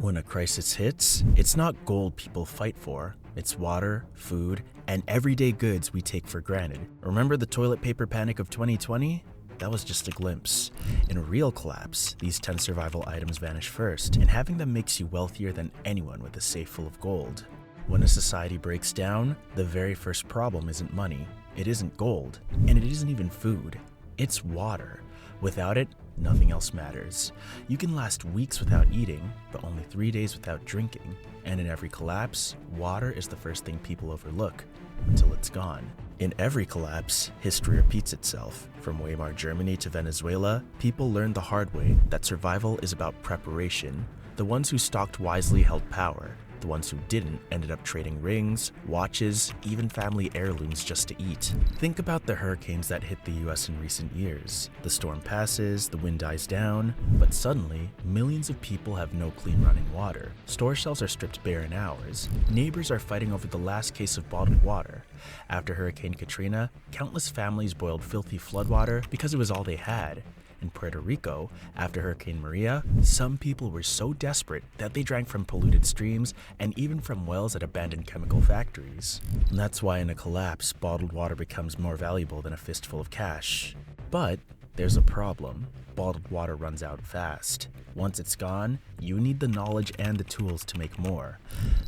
When a crisis hits, it's not gold people fight for. It's water, food, and everyday goods we take for granted. Remember the toilet paper panic of 2020? That was just a glimpse. In a real collapse, these 10 survival items vanish first, and having them makes you wealthier than anyone with a safe full of gold. When a society breaks down, the very first problem isn't money, it isn't gold, and it isn't even food. It's water. Without it, nothing else matters. You can last weeks without eating, but only 3 days without drinking. And in every collapse, water is the first thing people overlook until it's gone. In every collapse, history repeats itself. From Weimar Germany to Venezuela, people learned the hard way that survival is about preparation. The ones who stocked wisely held power. The ones who didn't ended up trading rings, watches, even family heirlooms just to eat. Think about the hurricanes that hit the US in recent years. The storm passes, the wind dies down, but suddenly, millions of people have no clean running water. Store shelves are stripped bare in hours. Neighbors are fighting over the last case of bottled water. After Hurricane Katrina, countless families boiled filthy floodwater because it was all they had. In Puerto Rico, after Hurricane Maria, some people were so desperate that they drank from polluted streams and even from wells at abandoned chemical factories. And that's why in a collapse, bottled water becomes more valuable than a fistful of cash. But there's a problem. Bottled water runs out fast. Once it's gone, you need the knowledge and the tools to make more.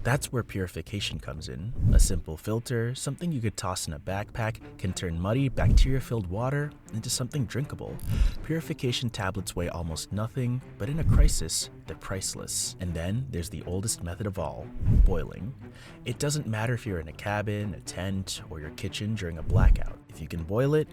That's where purification comes in. A simple filter, something you could toss in a backpack, can turn muddy, bacteria-filled water into something drinkable. Purification tablets weigh almost nothing, but in a crisis, they're priceless. And then there's the oldest method of all, boiling. It doesn't matter if you're in a cabin, a tent, or your kitchen during a blackout. If you can boil it,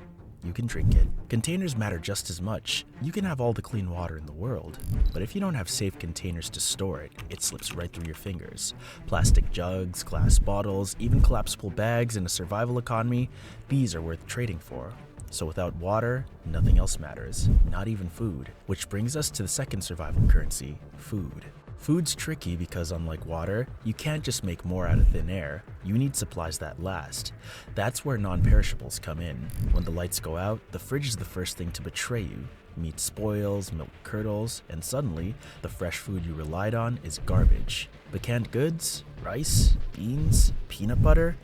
you can drink it. Containers matter just as much. You can have all the clean water in the world, but if you don't have safe containers to store it, it slips right through your fingers. Plastic jugs, glass bottles, even collapsible bags in a survival economy, these are worth trading for. So without water, nothing else matters, not even food. Which brings us to the second survival currency, food. Food's tricky because unlike water, you can't just make more out of thin air. You need supplies that last. That's where non-perishables come in. When the lights go out, the fridge is the first thing to betray you. Meat spoils, milk curdles, and suddenly, the fresh food you relied on is garbage. But canned goods, rice, beans, peanut butter,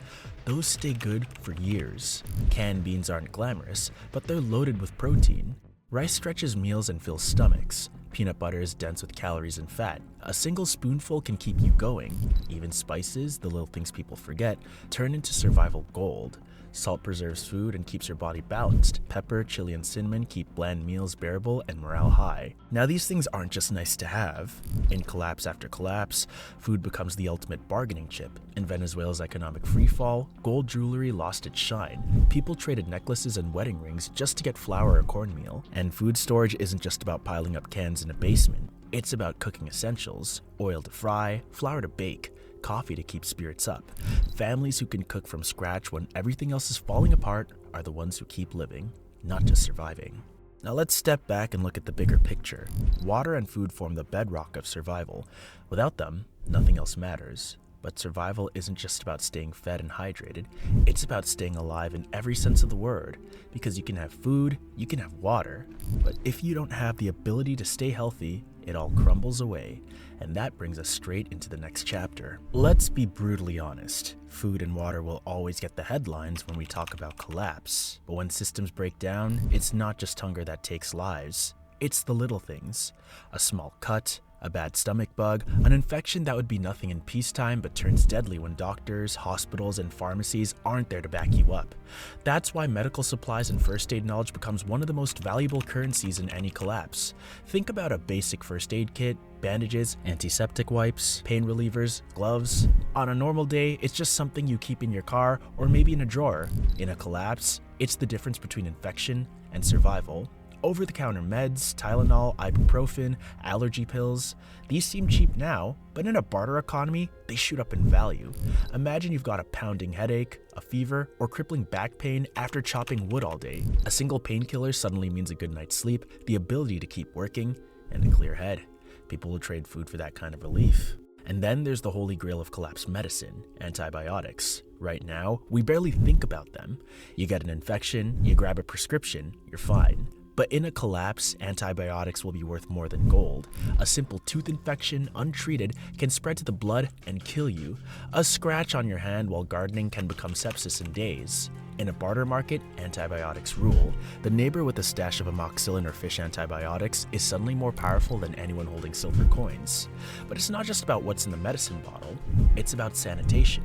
those stay good for years. Canned beans aren't glamorous, but they're loaded with protein. Rice stretches meals and fills stomachs. Peanut butter is dense with calories and fat. A single spoonful can keep you going. Even spices, the little things people forget, turn into survival gold. Salt preserves food and keeps your body balanced. Pepper, chili, and cinnamon keep bland meals bearable and morale high. Now these things aren't just nice to have. In collapse after collapse, food becomes the ultimate bargaining chip. In Venezuela's economic freefall, gold jewelry lost its shine. People traded necklaces and wedding rings just to get flour or cornmeal. And food storage isn't just about piling up cans in a basement. It's about cooking essentials, oil to fry, flour to bake, coffee to keep spirits up. Families who can cook from scratch when everything else is falling apart are the ones who keep living, not just surviving. Now let's step back and look at the bigger picture. Water and food form the bedrock of survival. Without them, nothing else matters. But survival isn't just about staying fed and hydrated, it's about staying alive in every sense of the word. Because you can have food, you can have water, but if you don't have the ability to stay healthy, it all crumbles away. And that brings us straight into the next chapter. Let's be brutally honest. Food and water will always get the headlines when we talk about collapse. But when systems break down, it's not just hunger that takes lives. It's the little things. A small cut, a bad stomach bug, an infection that would be nothing in peacetime but turns deadly when doctors, hospitals, and pharmacies aren't there to back you up. That's why medical supplies and first aid knowledge becomes one of the most valuable currencies in any collapse. Think about a basic first aid kit, bandages, antiseptic wipes, pain relievers, gloves. On a normal day, it's just something you keep in your car or maybe in a drawer. In a collapse, it's the difference between infection and survival. Over-the-counter meds, Tylenol, ibuprofen, allergy pills. These seem cheap now, but in a barter economy, they shoot up in value. Imagine you've got a pounding headache, a fever, or crippling back pain after chopping wood all day. A single painkiller suddenly means a good night's sleep, the ability to keep working, and a clear head. People will trade food for that kind of relief. And then there's the holy grail of collapse medicine, antibiotics. Right now, we barely think about them. You get an infection, you grab a prescription, you're fine. But in a collapse, antibiotics will be worth more than gold. A simple tooth infection, untreated, can spread to the blood and kill you. A scratch on your hand while gardening can become sepsis in days. In a barter market, antibiotics rule. The neighbor with a stash of amoxicillin or fish antibiotics is suddenly more powerful than anyone holding silver coins. But it's not just about what's in the medicine bottle, it's about sanitation.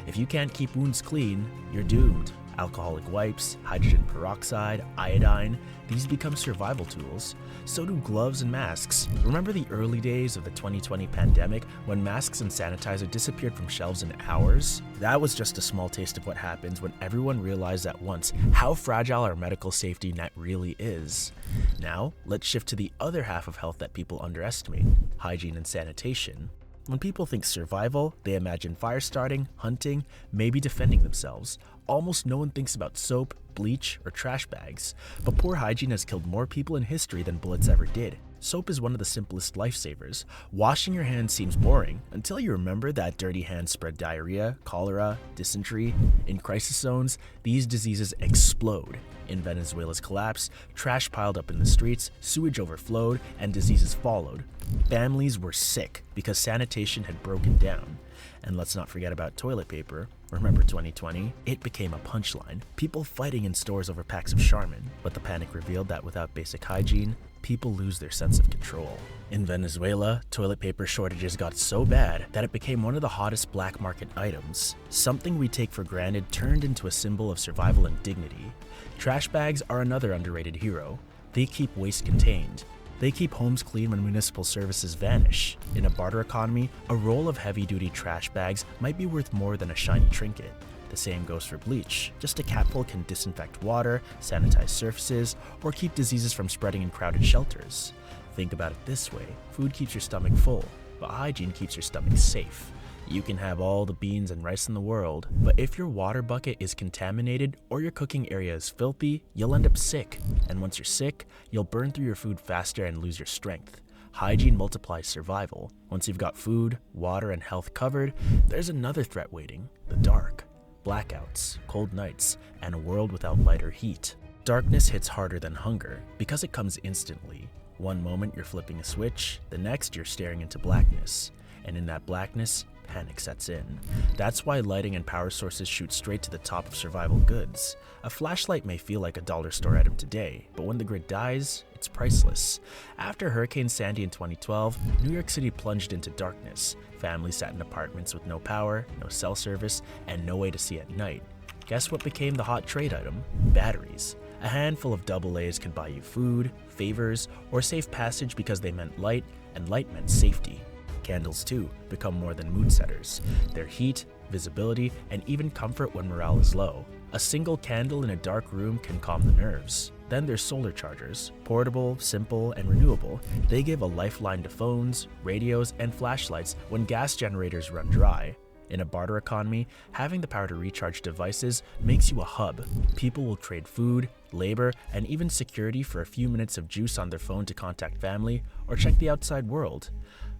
If you can't keep wounds clean, you're doomed. Alcoholic wipes, hydrogen peroxide, iodine, these become survival tools. So do gloves and masks. Remember the early days of the 2020 pandemic when masks and sanitizer disappeared from shelves in hours? That was just a small taste of what happens when everyone realized at once how fragile our medical safety net really is. Now, let's shift to the other half of health that people underestimate: hygiene and sanitation. When people think survival, they imagine fire starting, hunting, maybe defending themselves. Almost no one thinks about soap, bleach, or trash bags. But poor hygiene has killed more people in history than bullets ever did. Soap is one of the simplest lifesavers. Washing your hands seems boring until you remember that dirty hands spread diarrhea, cholera, dysentery. In crisis zones, these diseases explode. In Venezuela's collapse, trash piled up in the streets, sewage overflowed, and diseases followed. Families were sick because sanitation had broken down. And let's not forget about toilet paper. Remember 2020? It became a punchline. People fighting in stores over packs of Charmin. But the panic revealed that without basic hygiene, people lose their sense of control. In Venezuela, toilet paper shortages got so bad that it became one of the hottest black market items. Something we take for granted turned into a symbol of survival and dignity. Trash bags are another underrated hero. They keep waste contained. They keep homes clean when municipal services vanish. In a barter economy, a roll of heavy-duty trash bags might be worth more than a shiny trinket. The same goes for bleach. Just a capful can disinfect water, sanitize surfaces, or keep diseases from spreading in crowded shelters. Think about it this way: food keeps your stomach full, but hygiene keeps your stomach safe. You can have all the beans and rice in the world, but if your water bucket is contaminated or your cooking area is filthy, you'll end up sick. And once you're sick, you'll burn through your food faster and lose your strength. Hygiene multiplies survival. Once you've got food, water, and health covered, there's another threat waiting: the dark. Blackouts, cold nights, and a world without light or heat. Darkness hits harder than hunger because it comes instantly. One moment you're flipping a switch, the next you're staring into blackness. And in that blackness, panic sets in. That's why lighting and power sources shoot straight to the top of survival goods. A flashlight may feel like a dollar store item today, but when the grid dies, it's priceless. After Hurricane Sandy in 2012, New York City plunged into darkness. Families sat in apartments with no power, no cell service, and no way to see at night. Guess what became the hot trade item? Batteries. A handful of AA's could buy you food, favors, or safe passage because they meant light, and light meant safety. Candles, too, become more than mood setters. They're heat, visibility, and even comfort when morale is low. A single candle in a dark room can calm the nerves. Then there's solar chargers. Portable, simple, and renewable. They give a lifeline to phones, radios, and flashlights when gas generators run dry. In a barter economy, having the power to recharge devices makes you a hub. People will trade food, labor, and even security for a few minutes of juice on their phone to contact family or check the outside world.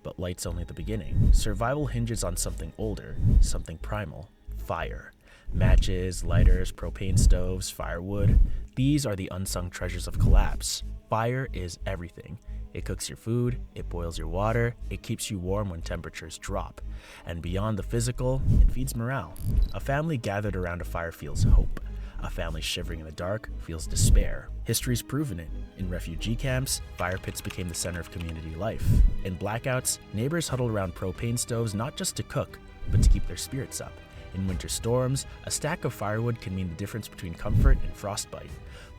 But light's only the beginning. Survival hinges on something older, something primal: fire. Matches, lighters, propane stoves, firewood. These are the unsung treasures of collapse. Fire is everything. It cooks your food, it boils your water, it keeps you warm when temperatures drop. And beyond the physical, it feeds morale. A family gathered around a fire feels hope. A family shivering in the dark feels despair. History's proven it. In refugee camps, fire pits became the center of community life. In blackouts, neighbors huddled around propane stoves not just to cook, but to keep their spirits up. In winter storms, a stack of firewood can mean the difference between comfort and frostbite.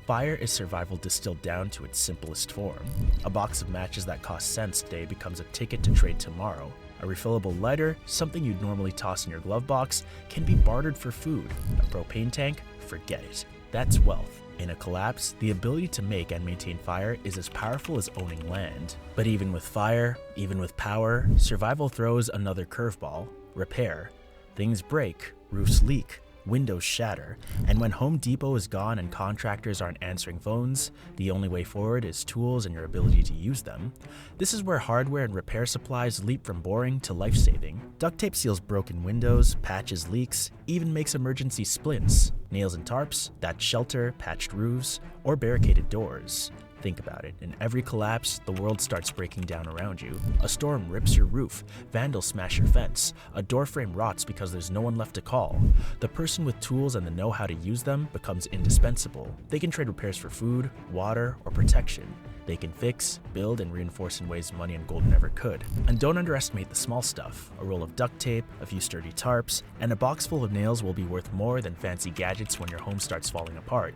Fire is survival distilled down to its simplest form. A box of matches that cost cents today becomes a ticket to trade tomorrow. A refillable lighter, something you'd normally toss in your glove box, can be bartered for food. A propane tank? Forget it. That's wealth. In a collapse, the ability to make and maintain fire is as powerful as owning land. But even with fire, even with power, survival throws another curveball: repair. Things break, roofs leak, windows shatter, and when Home Depot is gone and contractors aren't answering phones, the only way forward is tools and your ability to use them. This is where hardware and repair supplies leap from boring to life-saving. Duct tape seals broken windows, patches leaks, even makes emergency splints. Nails and tarps that shelter patched roofs or barricaded doors. Think about it. In every collapse, the world starts breaking down around you. A storm rips your roof, vandals smash your fence, a doorframe rots because there's no one left to call. The person with tools and the know-how to use them becomes indispensable. They can trade repairs for food, water, or protection. They can fix, build, and reinforce in ways money and gold never could. And don't underestimate the small stuff. A roll of duct tape, a few sturdy tarps, and a box full of nails will be worth more than fancy gadgets when your home starts falling apart.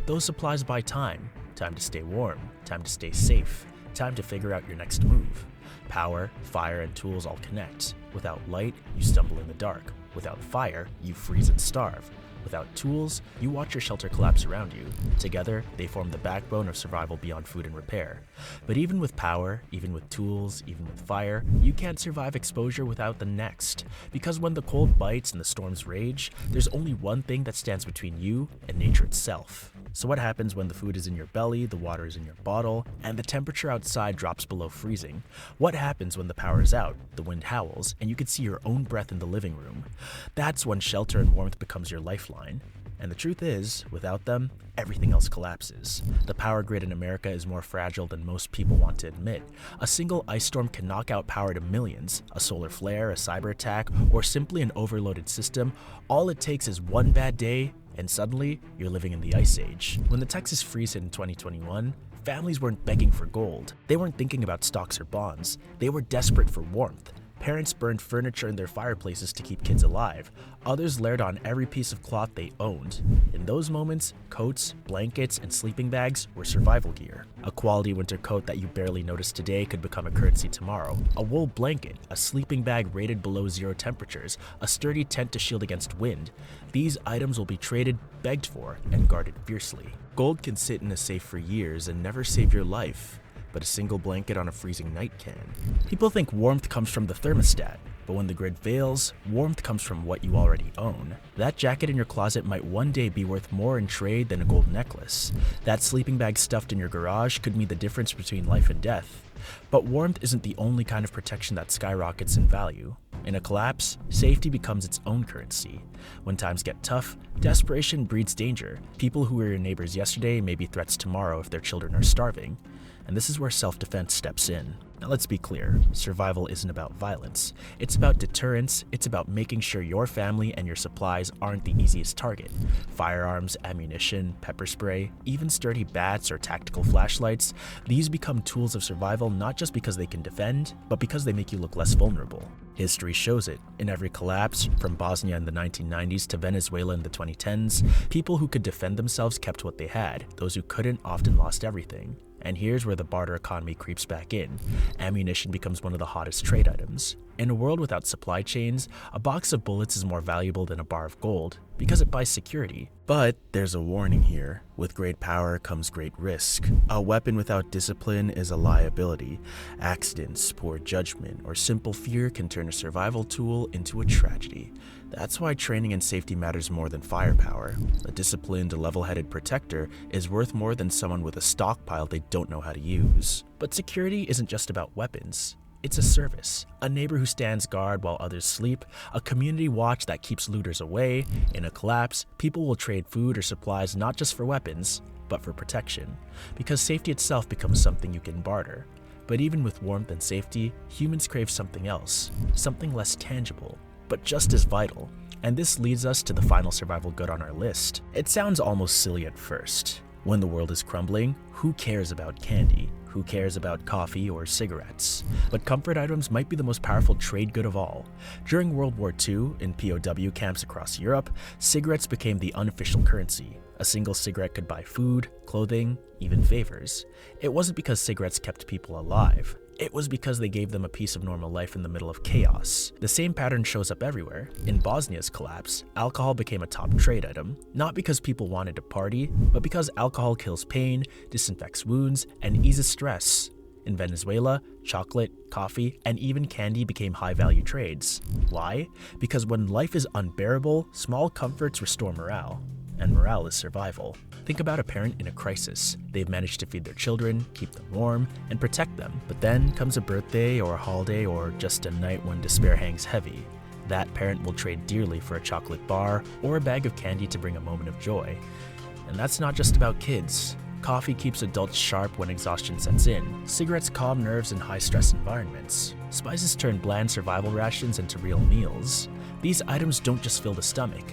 Those supplies buy time. Time to stay warm, time to stay safe, time to figure out your next move. Power, fire, and tools all connect. Without light, you stumble in the dark. Without fire, you freeze and starve. Without tools, you watch your shelter collapse around you. Together, they form the backbone of survival beyond food and repair. But even with power, even with tools, even with fire, you can't survive exposure without the next. Because when the cold bites and the storms rage, there's only one thing that stands between you and nature itself. So what happens when the food is in your belly, the water is in your bottle, and the temperature outside drops below freezing? What happens when the power is out, the wind howls, and you can see your own breath in the living room? That's when shelter and warmth becomes your lifeline. And the truth is, without them, everything else collapses. The power grid in America is more fragile than most people want to admit. A single ice storm can knock out power to millions. A solar flare, a cyber attack, or simply an overloaded system, all it takes is one bad day, and suddenly, you're living in the Ice Age. When the Texas freeze hit in 2021, families weren't begging for gold. They weren't thinking about stocks or bonds. They were desperate for warmth. Parents burned furniture in their fireplaces to keep kids alive. Others layered on every piece of cloth they owned. In those moments, coats, blankets, and sleeping bags were survival gear. A quality winter coat that you barely notice today could become a currency tomorrow. A wool blanket, a sleeping bag rated below 0 temperatures, a sturdy tent to shield against wind. These items will be traded, begged for, and guarded fiercely. Gold can sit in a safe for years and never save your life, but a single blanket on a freezing night can. People think warmth comes from the thermostat, but when the grid fails, warmth comes from what you already own. That jacket in your closet might one day be worth more in trade than a gold necklace. That sleeping bag stuffed in your garage could mean the difference between life and death. But warmth isn't the only kind of protection that skyrockets in value. In a collapse, safety becomes its own currency. When times get tough, desperation breeds danger. People who were your neighbors yesterday may be threats tomorrow if their children are starving. And this is where self-defense steps in. Now let's be clear, survival isn't about violence. It's about deterrence, it's about making sure your family and your supplies aren't the easiest target. Firearms, ammunition, pepper spray, even sturdy bats or tactical flashlights, these become tools of survival not just because they can defend, but because they make you look less vulnerable. History shows it. In every collapse, from Bosnia in the 1990s to Venezuela in the 2010s, people who could defend themselves kept what they had. Those who couldn't often lost everything. And here's where the barter economy creeps back in. Ammunition becomes one of the hottest trade items. In a world without supply chains, a box of bullets is more valuable than a bar of gold because it buys security. But there's a warning here. With great power comes great risk. A weapon without discipline is a liability. Accidents, poor judgment, or simple fear can turn a survival tool into a tragedy. That's why training and safety matters more than firepower. A disciplined, level-headed protector is worth more than someone with a stockpile they don't know how to use. But security isn't just about weapons. It's a service. A neighbor who stands guard while others sleep, a community watch that keeps looters away. In a collapse, people will trade food or supplies not just for weapons, but for protection. Because safety itself becomes something you can barter. But even with warmth and safety, humans crave something else, something less tangible, but just as vital. And this leads us to the final survival good on our list. It sounds almost silly at first. When the world is crumbling, who cares about candy? Who cares about coffee or cigarettes? But comfort items might be the most powerful trade good of all. During World War II, in POW camps across Europe, cigarettes became the unofficial currency. A single cigarette could buy food, clothing, even favors. It wasn't because cigarettes kept people alive. It was because they gave them a piece of normal life in the middle of chaos. The same pattern shows up everywhere. In Bosnia's collapse, alcohol became a top trade item, not because people wanted to party, but because alcohol kills pain, disinfects wounds, and eases stress. In Venezuela, chocolate, coffee, and even candy became high-value trades. Why? Because when life is unbearable, small comforts restore morale. And morale is survival. Think about a parent in a crisis. They've managed to feed their children, keep them warm, and protect them. But then comes a birthday or a holiday or just a night when despair hangs heavy. That parent will trade dearly for a chocolate bar or a bag of candy to bring a moment of joy. And that's not just about kids. Coffee keeps adults sharp when exhaustion sets in. Cigarettes calm nerves in high-stress environments. Spices turn bland survival rations into real meals. These items don't just fill the stomach,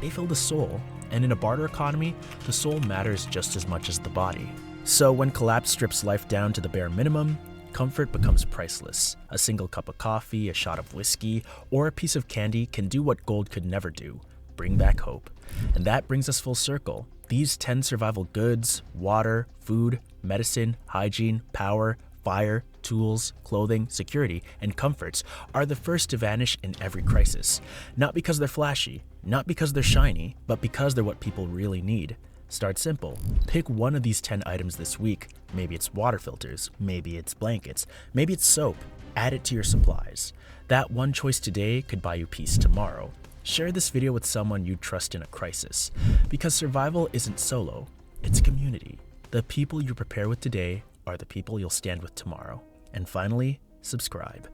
they fill the soul. And in a barter economy, the soul matters just as much as the body. So when collapse strips life down to the bare minimum, comfort becomes priceless. A single cup of coffee, a shot of whiskey, or a piece of candy can do what gold could never do: bring back hope. And that brings us full circle. These 10 survival goods, water, food, medicine, hygiene, power, fire, tools, clothing, security, and comforts are the first to vanish in every crisis. Not because they're flashy, not because they're shiny, but because they're what people really need. Start simple. Pick one of these 10 items this week. Maybe it's water filters, maybe it's blankets, maybe it's soap. Add it to your supplies. That one choice today could buy you peace tomorrow. Share this video with someone you trust in a crisis, because survival isn't solo, it's community. The people you prepare with today are the people you'll stand with tomorrow. And finally, subscribe.